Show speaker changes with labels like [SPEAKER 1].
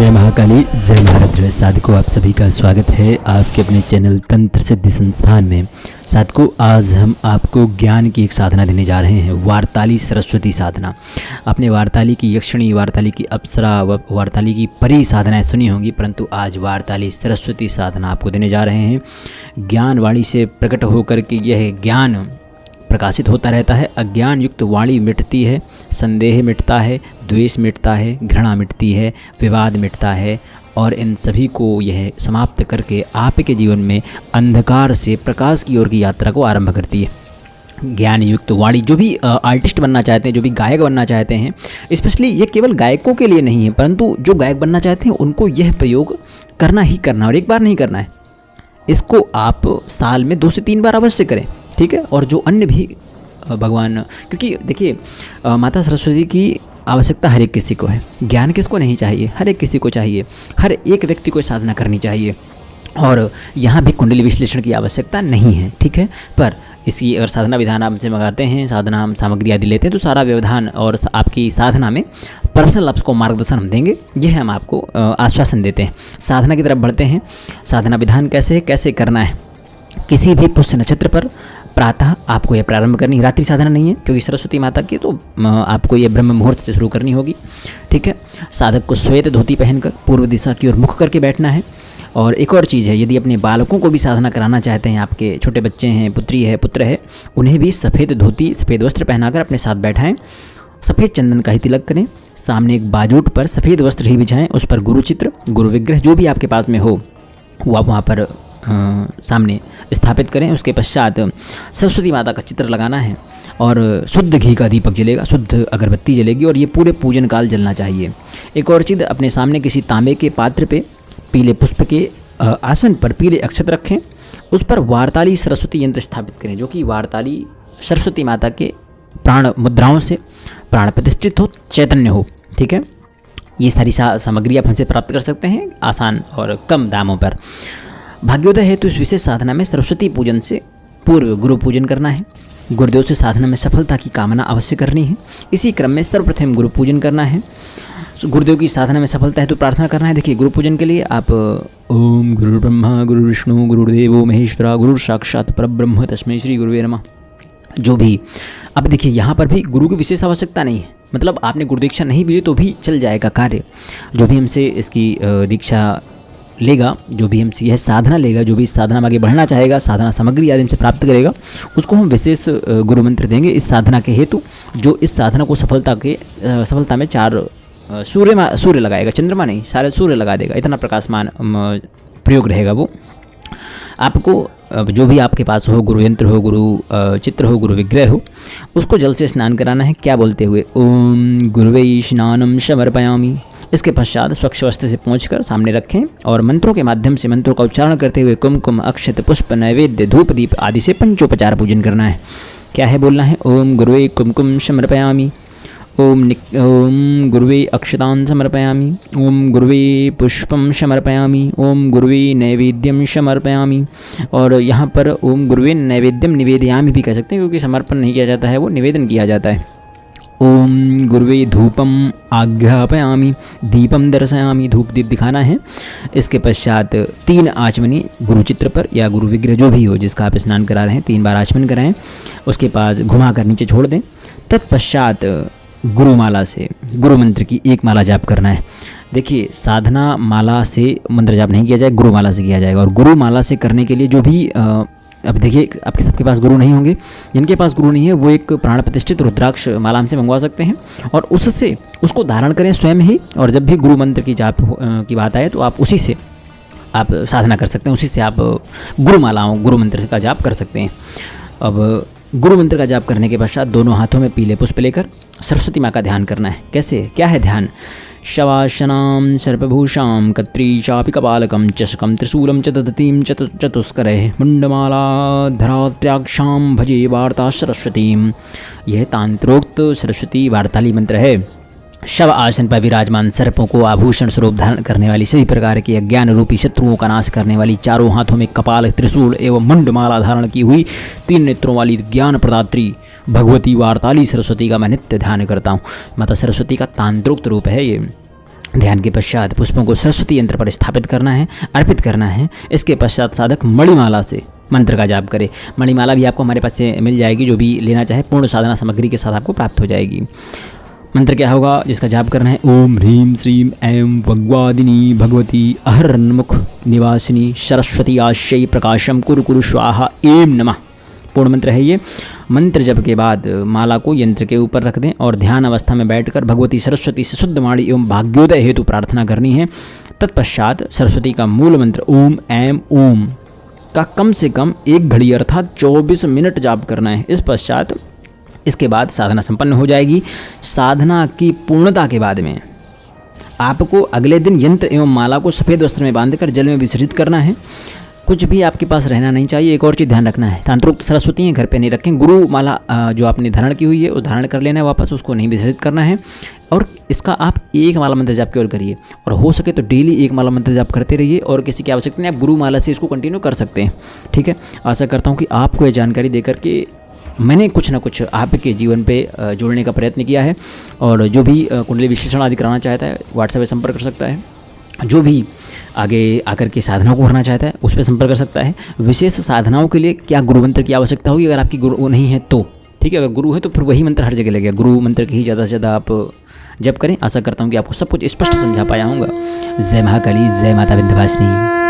[SPEAKER 1] जय महाकाली, जय महारुद्र। साधकों, आप सभी का स्वागत है आपके अपने चैनल तंत्र सिद्धि संस्थान में। साधकों, आज हम आपको ज्ञान की एक साधना देने जा रहे हैं, वारताली सरस्वती साधना। आपने वारताली की यक्षिणी, वारताली की अप्सरा, वारताली की परी साधनाएं सुनी होंगी, परंतु आज वारताली सरस्वती साधना आपको देने जा रहे हैं। ज्ञान वाणी से प्रकट होकर के यह ज्ञान प्रकाशित होता रहता है। अज्ञान युक्त वाणी मिटती है, संदेह मिटता है, द्वेष मिटता है, घृणा मिटती है, विवाद मिटता है, और इन सभी को यह समाप्त करके आपके जीवन में अंधकार से प्रकाश की ओर की यात्रा को आरंभ करती है। ज्ञान युक्त वाणी, जो भी आर्टिस्ट बनना चाहते हैं, जो भी गायक बनना चाहते हैं, स्पेशली ये केवल गायकों के लिए नहीं है, परंतु जो गायक बनना चाहते हैं उनको यह प्रयोग करना ही करना, और एक बार नहीं करना है। इसको आप साल में 2 से 3 बार अवश्य करें, ठीक है। और जो अन्य भी भगवान, क्योंकि देखिए माता सरस्वती की आवश्यकता हर एक किसी को है। ज्ञान किसको नहीं चाहिए? हर एक किसी को चाहिए। हर एक व्यक्ति को साधना करनी चाहिए, और यहाँ भी कुंडली विश्लेषण की आवश्यकता नहीं है, ठीक है। पर इसकी अगर साधना विधान आप हमसे मंगाते हैं, साधना हम सामग्री आदि लेते हैं, तो सारा व्यवधान और आपकी साधना में पर्सनल आपको मार्गदर्शन हम देंगे, यह हम आपको आश्वासन देते हैं। साधना की तरफ बढ़ते हैं। साधना विधान कैसे है, कैसे करना है। किसी भी पुष्य नक्षत्र पर प्रातः आपको यह प्रारंभ करनी, रात्रि साधना नहीं है, क्योंकि सरस्वती माता की तो आपको ये ब्रह्म मुहूर्त से शुरू करनी होगी, ठीक है। साधक को श्वेत धोती पहनकर पूर्व दिशा की ओर मुख करके बैठना है। और एक और चीज़ है, यदि अपने बालकों को भी साधना कराना चाहते हैं, आपके छोटे बच्चे हैं, पुत्री है, पुत्र है, उन्हें भी सफ़ेद धोती, सफ़ेद वस्त्र पहनाकर अपने साथ बैठाएं। सफ़ेद चंदन का ही तिलक करें। सामने एक बाजूट पर सफ़ेद वस्त्र ही बिछाएं, उस पर गुरु चित्र, गुरु विग्रह जो भी आपके पास में हो वो आप वहाँ पर सामने स्थापित करें। उसके पश्चात सरस्वती माता का चित्र लगाना है, और शुद्ध घी का दीपक जलेगा, शुद्ध अगरबत्ती जलेगी, और ये पूरे पूजन काल जलना चाहिए। एक और चीज़, अपने सामने किसी तांबे के पात्र पे पीले पुष्प के आसन पर पीले अक्षत रखें। उस पर वारताली सरस्वती यंत्र स्थापित करें, जो कि वारताली सरस्वती माता के प्राण मुद्राओं से प्राण प्रतिष्ठित हो, चैतन्य हो, ठीक है। ये सारी सामग्री आप हमसे प्राप्त कर सकते हैं आसान और कम दामों पर। भाग्योदय है तो इस विशेष साधना में सरस्वती पूजन से पूर्व गुरु पूजन करना है। गुरुदेव से साधना में सफलता की कामना अवश्य करनी है। इसी क्रम में सर्वप्रथम गुरु पूजन करना है। गुरुदेव की साधना में सफलता है तो प्रार्थना करना है। देखिए, गुरु पूजन के लिए आप ओम गुरु ब्रह्मा गुरु विष्णु गुरुदेवो महेश्वरा गुरु साक्षात परब्रह्म तस्मै श्री गुरुवे नमः, जो भी। अब देखिए, यहाँ पर भी गुरु की विशेष आवश्यकता नहीं है, मतलब आपने गुरु दीक्षा नहीं भी तो भी चल जाएगा कार्य। जो भी हमसे इसकी दीक्षा लेगा, जो भी हमसे यह साधना लेगा, जो भी इस साधना में आगे बढ़ना चाहेगा, साधना सामग्री आदि हमसे प्राप्त करेगा, उसको हम विशेष गुरु मंत्र देंगे इस साधना के हेतु, जो इस साधना को सफलता में 4 सूर्य लगाएगा, चंद्रमा नहीं, सारे सूर्य लगा देगा। इतना प्रकाशमान प्रयोग रहेगा वो। आपको जो भी आपके पास हो, गुरु यंत्र हो, गुरु चित्र हो, गुरु विग्रह हो, उसको जल से स्नान कराना है। क्या बोलते हुए? ओम गुरुवे स्नानम समर्पयामि। इसके पश्चात स्वच्छ वस्त्र से पोंछकर सामने रखें, और मंत्रों के माध्यम से मंत्रों का उच्चारण करते हुए कुमकुम, अक्षत, पुष्प, नैवेद्य, धूप, दीप आदि से पंचोपचार पूजन करना है। क्या है बोलना है? ओम गुरुवे कुमकुम समर्पयामि, ओम गुरुवे अक्षतान् समर्पयामि, ओम गुरुवे पुष्पम समर्पयामि, ओम गुरुवे नैवेद्यम समर्पयामि। और यहाँ पर ओम गुरुवे नैवेद्यम निवेदयामि भी कह सकते हैं, क्योंकि समर्पण नहीं किया जाता है, वो निवेदन किया जाता है। ओम गुरुवे धूपम आज्ञापयामि, दीपम दर्शयामि, धूप दीप दिखाना है। इसके पश्चात 3 आचमनी गुरु चित्र पर या गुरु विग्रह जो भी हो जिसका आप स्नान करा रहे हैं, 3 बार आचमन कराएं। उसके बाद घुमा कर नीचे छोड़ दें। तत्पश्चात गुरुमाला से गुरु मंत्र की 1 माला जाप करना है। देखिए, साधना माला से मंत्र जाप नहीं किया जाए, गुरुमाला से किया जाएगा। और गुरुमाला से करने के लिए जो भी अब देखिए, आपके सबके पास गुरु नहीं होंगे, जिनके पास गुरु नहीं है वो एक प्राण प्रतिष्ठित रुद्राक्ष माला हमसे मंगवा सकते हैं, और उससे उसको धारण करें स्वयं ही। और जब भी गुरु मंत्र की जाप की बात आए तो आप उसी से आप साधना कर सकते हैं, उसी से आप गुरु मंत्र का जाप कर सकते हैं। अब गुरु मंत्र का जाप करने के पश्चात दोनों हाथों में पीले पुष्प लेकर सरस्वती माँ का ध्यान करना है। कैसे, क्या है ध्यान? शवासनां सर्पभूषां कत्री चापि कपालकं चषकं त्रिशूलं च दधतीं चतुष्करैः मुण्डमालाधरात्र्याक्षां भजे वार्ता सरस्वतीं। यह तांत्रोक्त सरस्वती वार्ताली मंत्र है। शव आसन पर विराजमान सर्पों को आभूषण स्वरूप धारण करने वाली, सभी प्रकार के अज्ञान रूपी शत्रुओं का नाश करने वाली, चारों हाथों में कपाल, त्रिशूल एवं मुंडमाला धारण की हुई, 3 नेत्रों वाली ज्ञान प्रदात्री भगवती वारताली सरस्वती का मैं नित्य ध्यान करता हूँ। माता सरस्वती का तांत्रोक्त रूप है ये। ध्यान के पश्चात पुष्पों को सरस्वती यंत्र पर स्थापित करना है, अर्पित करना है। इसके पश्चात साधक मणिमाला से मंत्र का जाप करे। मणिमाला भी आपको हमारे पास से मिल जाएगी, जो भी लेना चाहे पूर्ण साधना सामग्री के साथ आपको प्राप्त हो जाएगी। मंत्र क्या होगा जिसका जाप करना है? ओम ह्रीं श्रीं ऐं भगवादिनी भगवती अहरन्मुख निवासिनी सरस्वती आश्रय प्रकाशम कुरु कुरु स्वाहा एं नमः। पूर्ण मंत्र है ये। मंत्र जप के बाद माला को यंत्र के ऊपर रख दें और ध्यान अवस्था में बैठकर भगवती सरस्वती से शुद्ध वाणी एवं भाग्योदय हेतु प्रार्थना करनी है। तत्पश्चात सरस्वती का मूल मंत्र ओम ऐं ओम का कम से कम 1 घड़ी अर्थात 24 मिनट जाप करना है। इस पश्चात इसके बाद साधना संपन्न हो जाएगी। साधना की पूर्णता के बाद में आपको अगले दिन यंत्र एवं माला को सफ़ेद वस्त्र में बांधकर जल में विसर्जित करना है। कुछ भी आपके पास रहना नहीं चाहिए। एक और चीज़ ध्यान रखना है, तंत्रोक्त सरस्वती हैं घर पे नहीं रखें। गुरु माला जो आपने धारण की हुई है वो धारण कर लेना है वापस, उसको नहीं विसर्जित करना है। और इसका आप 1 माला मंत्र जाप केवल करिए और हो सके तो डेली 1 माला मंत्र जाप करते रहिए और किसी की आवश्यकता नहीं, आप गुरु माला से इसको कंटिन्यू कर सकते हैं। ठीक है, आशा करता हूँ कि आपको ये जानकारी देकर के मैंने कुछ ना कुछ आपके जीवन पे जोड़ने का प्रयत्न किया है। और जो भी कुंडली विश्लेषण आदि कराना चाहता है व्हाट्सएप पे संपर्क कर सकता है। जो भी आगे आकर के साधनाओं को करना चाहता है उस पर संपर्क कर सकता है। विशेष साधनाओं के लिए क्या गुरु मंत्र की आवश्यकता होगी अगर आपकी गुरु नहीं है तो? ठीक है, अगर गुरु है तो फिर वही मंत्र हर जगह लगेगा। गुरु मंत्र की ही ज़्यादा से ज़्यादा आप जप करें। आशा करता हूँ कि आपको सब कुछ स्पष्ट समझा पाया होऊंगा। जय महाकाली, जय माता विंध्यवासिनी।